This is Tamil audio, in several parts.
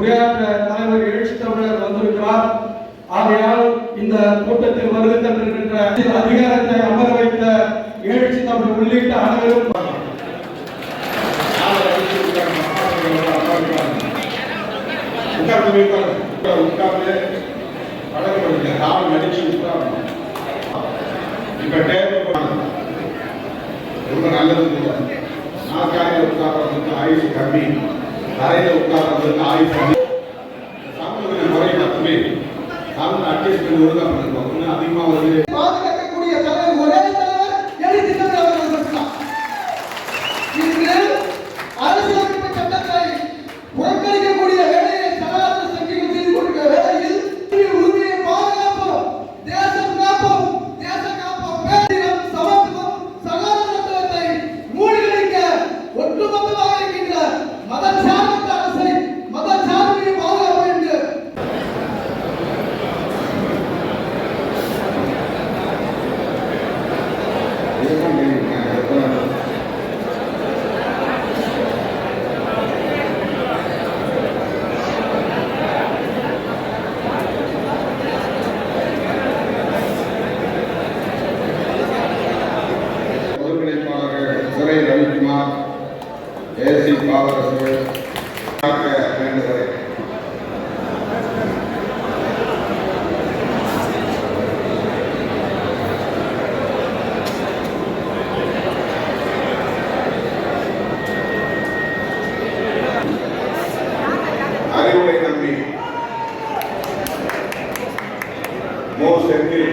உரையாற்ற தலைவர் எழுச்சி தமிழர் வந்திருக்கிறார். ஆகையால் இந்த கூட்டத்தில் வருகை தந்திருக்கின்ற அதிகாரத்தை அமர வைத்த எழுச்சி தமிழர் உள்ளிட்ட அனைவரும் ரொம்ப நல்லது. நாற்காலியில் உட்கார்றதுக்கு ஆயுசு கம்மி, தரையில் உட்கார்றதுக்கு ஆயுசு அதிகம். சாப்பிடுற முறை மட்டுமே சாப்பிட அட்ஜஸ்ட் பண்ணி ஒழுங்கா பண்ணிருக்கோம். இன்னும் அதிகமா வந்து பாதுகாக்கக்கூடிய தலைவர் ஒரே தலைவர் எழுச்சி தமிழர் அவர்கள் மட்டும்தான். இன்று அரசியலமைப்பு சட்டத்தை புறக்கணிக்கக்கூடிய வேலையை சனாதன சக்திகள் செய்து கொண்டிருக்கிற வேளையில் உரிமையை பாதுகாப்போம், தேசம் காப்போம், தேசம் காப்போம், பேரினம், சமத்துவம், சனாதனத்துவத்தை மூழ்கடிக்க ஒட்டுமொத்தமாக இருக்கின்ற மதச்சார்பற்ற அரசை மதச்சார்பினை பாதுகாப்பு என்று துரை ரவிக்குமார், ஏசி பாவரசு வேண்டுகிறேன். அறிவுரை நம்பி மோ செந்தில்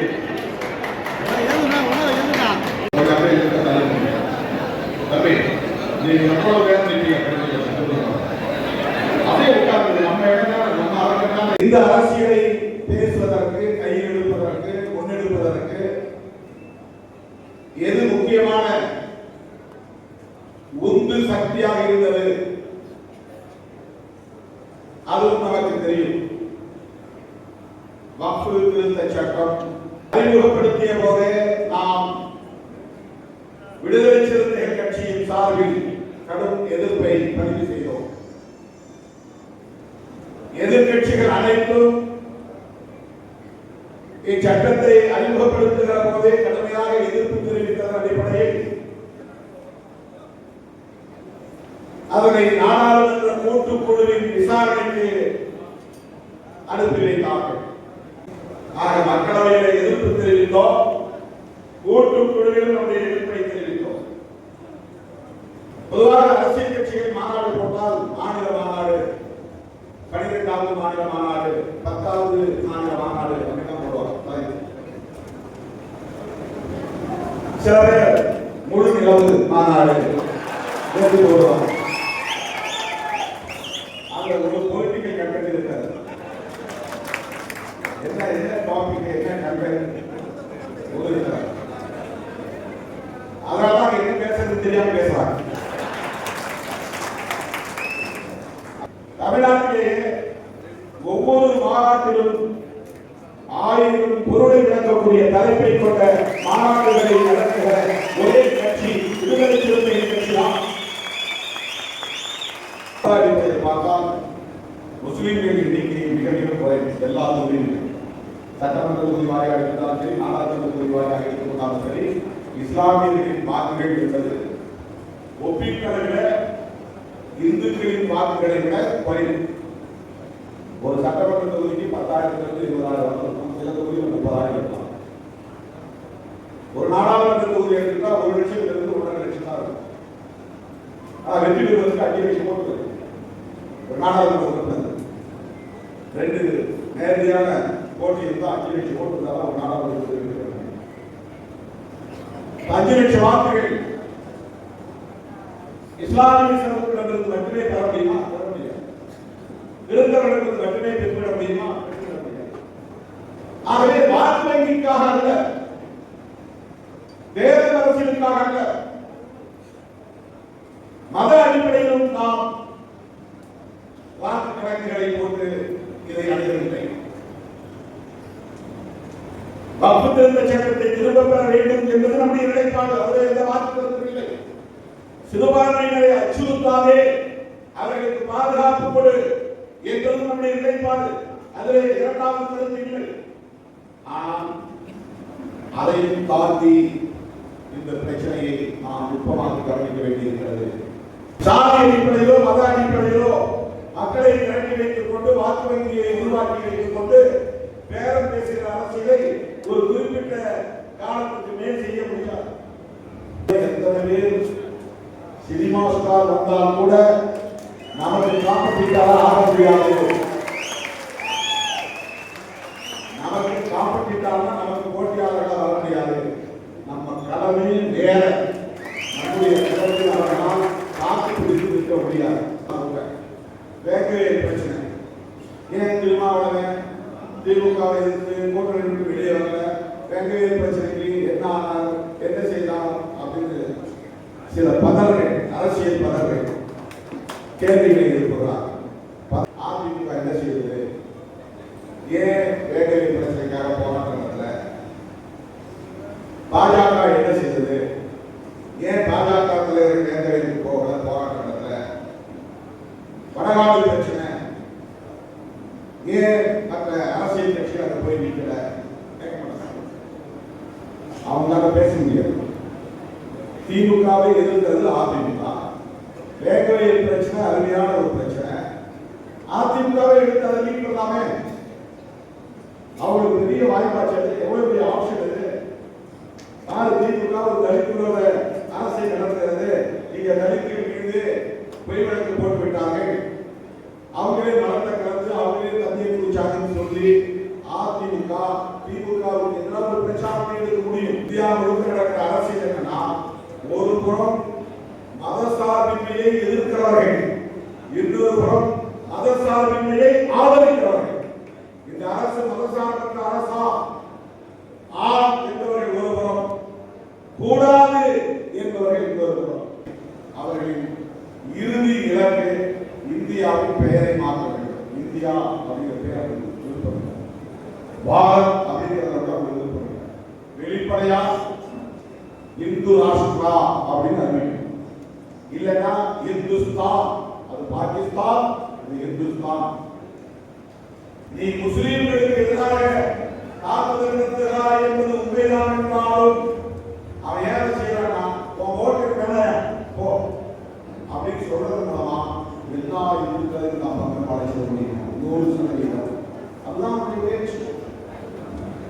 தம்பி, நீங்க எவ்வளவு பேர் அதே உட்கார்ந்து நம்ம இடம் நம்ம அரங்கத்தான். இந்த அரசியலை பேசுவதற்கு, கையெழுப்பதற்கு, முன்னெடுப்பதற்கு எது முக்கியமான உந்து சக்தியாக இருந்தது அதுவும் நமக்கு தெரியும். வக்ஃபு திருத்த சட்டம் அறிமுகப்படுத்திய போதே நாம் விடுதலை சிறுத்தைகள் கட்சியின் சார்பில் கடும் எதிர்ப்பை பதிவு செய்தோம். எதிர்கட்சிகள் அனைத்தும் இச்சட்டத்தை அறிமுகப்படுத்துகிற போதே கடுமையாக எதிர்ப்பு தெரிவித்ததன் அடிப்படையில் அதனை நாடாளுமன்ற கூட்டுக்குழுவின் விசாரணைக்கு அனுப்பி வைத்தார்கள். ஆக மக்களவையில் எதிர்ப்பு தெரிவித்தோம், கூட்டுக்குழுவில் நம்முடைய எதிர்ப்பை தெரிவித்தோம். பொதுவாக அரசியல் கட்சிகள் மாநாடு போட்டால் மாநில மாநாடு, 12வது மாநில மாநாடு, 10வது மாநில மாநாடு அப்படிதான் போடுவாங்க. சில பேர் முழு நிலவு மாநாடு போடுவாங்க. அதுல ஒரு பொலிட்டிக்கல் கண்டென்ட் இருக்காது. என்ன டாபிக், என்ன கண்டென்ட் அதனாலதான் என்ன பேசுறது தெரியாம பேசுறாங்க. தமிழ்நாட்டிலே ஒவ்வொரு மாநாட்டிலும் 1000 பொருளை விளக்கக்கூடிய தலைப்பை கொண்ட மாநாடுகளை நடத்துகிற ஒரே கட்சி விடுதலை சிறுத்தைகள் கட்சி தான். பார்த்தால் முஸ்லிம்களின் எண்ணிக்கை மிக மிக குறைவு. எல்லா தொகுதியிலும் சட்டமன்ற தொகுதி வாரியாக இருந்தாலும் சரி, நாடாளுமன்ற தொகுதி வாரியாக இருந்தாலும் சரி, இஸ்லாமியர்களின் வாக்குகள் என்பது ஒப்பீட்டளவில் இந்துக்களின் வாக்குகளை விட குறைவு. ஒரு சட்டமன்ற தொகுதிக்கு 10,000 20,000, சில தொகுதியில் 30,000 இருக்கலாம். ஒரு நாடாளுமன்ற தொகுதி எடுத்துட்டா 1 லட்சத்திலிருந்து 1.5 லட்சம் தான் இருக்கும். ஆனா வெற்றி பெறுவதற்கு 5 லட்சம் ஓட்டு இருக்கு. ஒரு நாடாளுமன்ற 2 நேரடியான போட்டி இருந்தால் 5 லட்சம் ஓட்டு இருந்தாலும் ஒரு நாடாளுமன்ற தொகுதி 5 லட்சம் வாக்குகள் இஸ்லாமிய சமூகத்திலிருந்து மட்டுமே பெற முடியுமா? பெற முடியாது. இருந்தவர்களுக்கு மட்டுமே பெற்றுவிட முடியுமா? பெற்றுவிட முடியாது. ஆகவே வாக்கு வங்கிக்காக அல்ல, தேர்தல் அரசியலுக்காக அல்ல, மத அடிப்படையிலும் நாம் வாக்கு கணக்குகளை போட்டு இதை அடையவில்லை. வக்ஃபு திருத்த சட்டத்தை திரும்ப பெற வேண்டும் என்பது நம்முடைய நிலைப்பாடு. அவரே எந்த மாற்றம் இல்லை. சிறுபான்மையினரை அச்சுறுத்தாதே, அவர்களுக்கு பாதுகாப்பு கொடு என்பது நம்முடைய நிலைப்பாடு. அதில் இரண்டாவது கருத்து இல்லை. ஆனால் அதையும் தாண்டி இந்த பிரச்சனையை நாம் நுட்பமாக கவனிக்க வேண்டியிருக்கிறது. சாதி அடிப்படையிலோ மத அடிப்படையிலோ மக்களை திரட்டி வைத்துக் கொண்டு வாக்கு வங்கியை உருவாக்கி வைத்துக் கொண்டு பேரம் பேசுகிற அரசியலை ஒரு குறிப்பிட்ட காலத்துக்கு மேல் செய்ய முடியாது. எத்தனை பேர் சினிமா ஸ்டார் வந்தால் கூட நமக்கு காம்படிட்டராக ஆக முடியாது. நமக்கு காம்படிட்டர்னா நமக்கு போட்டியாளர்களாக வர முடியாது. நம்ம கடமை வேற. நம்முடைய கடமை அவர்களால் காத்து பிடித்து நிற்க முடியாது. வேங்கவேல் பிரச்சனை ஏன் திருமாவளவன் திமுகவை எதிர்த்து கூட்டணி விட்டு வெளியே வரல, வேங்கவேல் பிரச்சனைக்கு என்ன ஆனார், என்ன செய்தார் அப்படின்னு சில பதர்கள், அரசியல் பதர்கள் கேள்விகளை எழுப்புகிறார். அதிமுக என்ன செய்தது, ஏன் வேங்கவேல் பிரச்சனைக்காக போராட்டம் நடத்தல, பாஜக என்ன செய்தது, ஏன் பாஜக தலைவர் வேங்கவேலுக்கு போகல, போராட்டம் நடத்தல, வடநாடு பிரச்சனை ஏன் மற்ற அரசியல் கட்சி அதை போய் நிற்கல, அவங்களால பேச முடியாது. திமுகவை எதிர்த்தது அதிமுக. வேங்கவேல் பிரச்சனை அருமையான ஒரு பிரச்சனை. அதிமுகவை எடுத்து அதை லீட் பண்ணலாமே. அவங்களுக்கு பெரிய வாய்ப்பாச்சு. எவ்வளவு பெரிய ஆப்ஷன் இது. திமுக ஒரு தலித் விரோத அரசை நடத்துகிறது. நீங்க தலித்துகள் மீது பொய் வழக்கு போட்டு விட்டார்கள், அவங்களே மலத்தை கலந்து அவங்களே தண்ணியை குடிச்சாங்கன்னு சொல்லி அதிமுக திமுகவுக்கு எதிராக ஒரு பிரச்சாரம் எடுக்க முடியும். இந்தியா முழுக்க நடக்கிற அரசியல் என்னன்னா, ஒரு புறம் மதசார்பின்மையை எதிர்க்கிறார்கள், இன்னொரு புறம் மதசார்பின்மையை ஆதரிக்கிறார்கள். இந்த அரசு மதசார்பற்ற அரசா என்பவர்கள் ஒரு புறம், கூடாது என்பவர்கள் இன்னொரு புறம். அவர்களின் இறுதி இலக்கு இந்தியாவின் பெயரை மாற்ற வேண்டும். இந்தியா அப்படிங்கிற பெயர் விருப்பம், பாரத் அப்படிங்கிறத விருப்பம். வெளிப்படையா இந்து ராஷ்டிரா அப்படின்னு அறிவிக்கணும். இல்லைன்னா இந்துஸ்தான், அது பாகிஸ்தான், இது இந்துஸ்தான். நீ முஸ்லீம்களுக்கு எதிராக தாக்குதல் நடத்துகிறாய் என்பது உண்மைதான் என்றாலும் அவன் ஏன் செய்யறானா, உன் ஓட்டுக்கு மேல போ அப்படின்னு சொல்றது மூலமா எல்லா இந்துக்களையும் நாம் பங்கப்பாடு செய்ய முடியும். 100%. அதுதான் பேச்சு.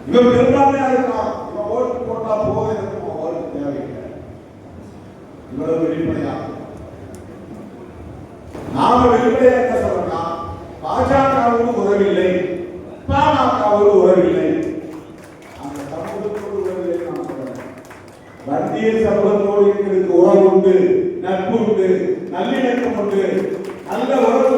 இவன் பெரும்பான்மையா இருக்கான், இவன் ஓட்டு போட்டா போக இருக்கும், ஓட்டு தேவையில்லை. இவ்வளவு வெளிப்படையா நாம வெளிப்படையா என்ன சொல்றோம்னா, பாஜகவுக்கு உறவில்லை, பாமகவுக்கு உறவில்லை, அந்த சமூகத்தோடு உறவில்லை. நான் சொல்றேன், வன்னியர் சமூகத்தோடு எங்களுக்கு உறவு உண்டு, நட்பு உண்டு, நல்லிணக்கம் உண்டு, நல்ல உறவு